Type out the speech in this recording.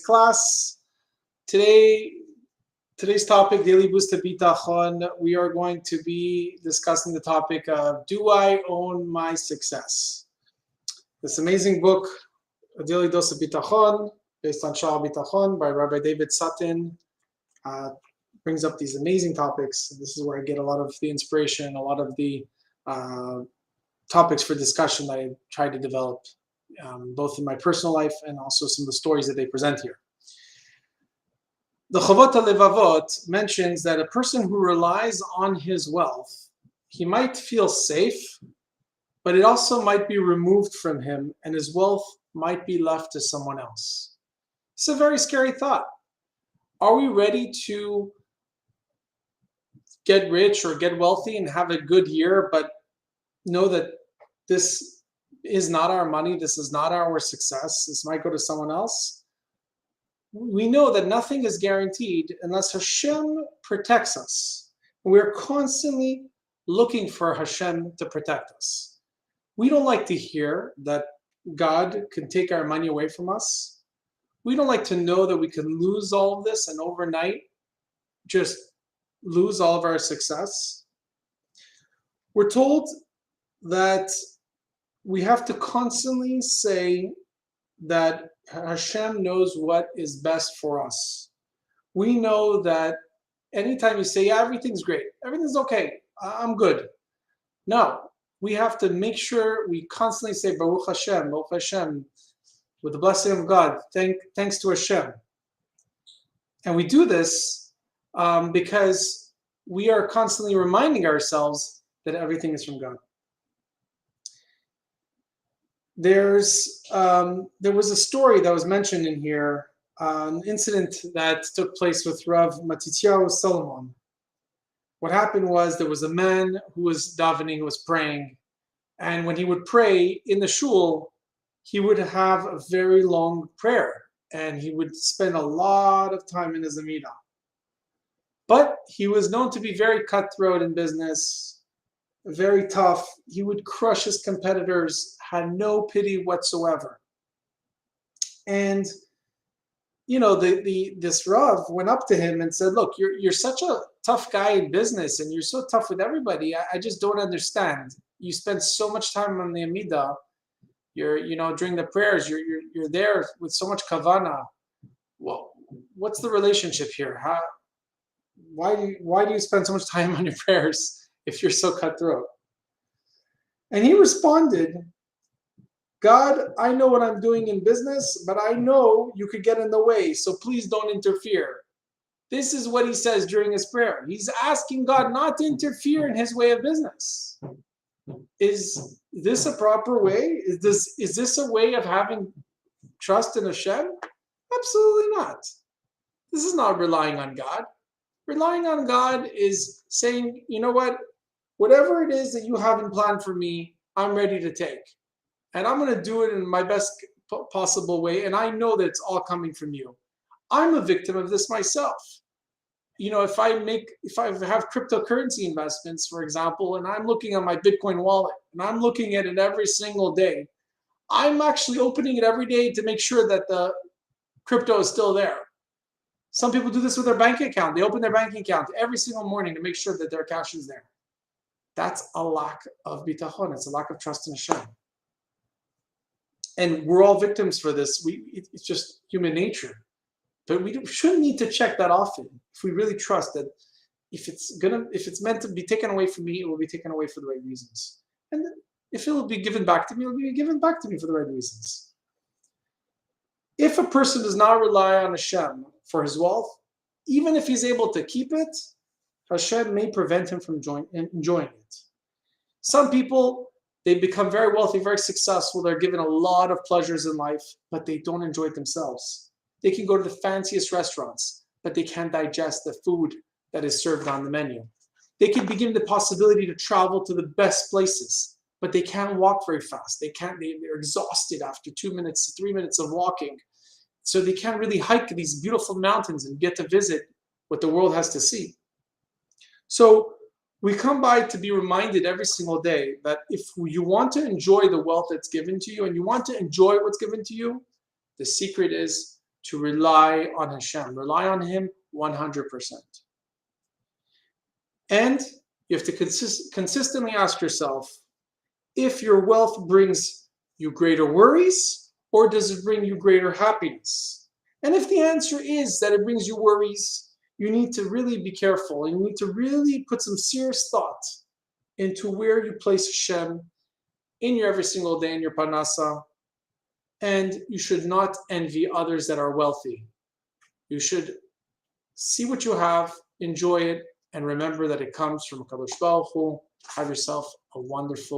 Class. Today's topic, Daily Boost of Bitachon, we are going to be discussing the topic of Do I Own My Success? This amazing book, A Daily Dose of Bitachon, based on Shah Bitachon by Rabbi David Sutton, brings up these amazing topics. This is where I get a lot of the inspiration, a lot of the topics for discussion that I try to develop, both in my personal life and also some of the stories that they present here. The Chavot HaLevavot mentions that a person who relies on his wealth, he might feel safe, but it also might be removed from him and his wealth might be left to someone else. It's a very scary thought. Are we ready to get rich or get wealthy and have a good year, but know that this is not our money, this is not our success, this might go to someone else? We know that nothing is guaranteed unless Hashem protects us. We're constantly looking for Hashem to protect us. We don't like to hear that God can take our money away from us. We don't like to know that we can lose all of this and overnight just lose all of our success. We're told that we have to constantly say that Hashem knows what is best for us. We know that anytime you say, yeah, everything's great, everything's okay, I'm good. No, we have to make sure we constantly say, Baruch Hashem, with the blessing of God, thanks to Hashem. And we do this because we are constantly reminding ourselves that everything is from God. There was a story that was mentioned in here, an incident that took place with Rav Matityahu Solomon. What happened was there was a man who was davening, who was praying, and when he would pray in the shul, he would have a very long prayer, and he would spend a lot of time in his Amidah. But he was known to be very cutthroat in business, very tough. He would crush his competitors, had no pity whatsoever. And this Rav went up to him and said, look, you're such a tough guy in business and you're so tough with everybody. I just don't understand. You spend so much time on the Amidah. During the prayers, you're there with so much kavana. Well, what's the relationship here? Why do you spend so much time on your prayers if you're so cutthroat? And he responded, God, I know what I'm doing in business, but I know you could get in the way, so please don't interfere. This is what he says during his prayer. He's asking God not to interfere in his way of business. Is this a proper way? Is this a way of having trust in Hashem? Absolutely not. This is not relying on God. Relying on God is saying, you know what? Whatever it is that you have in plan for me, I'm ready to take. And I'm going to do it in my best possible way. And I know that it's all coming from you. I'm a victim of this myself. If I have cryptocurrency investments, for example, and I'm looking at my Bitcoin wallet and I'm looking at it every single day, I'm actually opening it every day to make sure that the crypto is still there. Some people do this with their bank account. They open their bank account every single morning to make sure that their cash is there. That's a lack of bitachon. It's a lack of trust in Hashem. And we're all victims for this. It's just human nature. But we shouldn't need to check that often if we really trust that if it's meant to be taken away from me, it will be taken away for the right reasons. And if it will be given back to me, it will be given back to me for the right reasons. If a person does not rely on Hashem for his wealth, even if he's able to keep it, Hashem may prevent him from enjoying it. Some people, they become very wealthy, very successful. They're given a lot of pleasures in life, but they don't enjoy it themselves. They can go to the fanciest restaurants, but they can't digest the food that is served on the menu. They can be given the possibility to travel to the best places, but they can't walk very fast. They're exhausted after 2 minutes, 3 minutes of walking. So they can't really hike these beautiful mountains and get to visit what the world has to see. So we come by to be reminded every single day that if you want to enjoy the wealth that's given to you and you want to enjoy what's given to you, the secret is to rely on Hashem. Rely on Him 100%. And you have to consistently ask yourself if your wealth brings you greater worries or does it bring you greater happiness? And if the answer is that it brings you worries, you need to really be careful. You need to really put some serious thought into where you place Hashem in your every single day in your parnasa. And you should not envy others that are wealthy. You should see what you have, enjoy it, and remember that it comes from Kadosh Baruch Hu. Have yourself a wonderful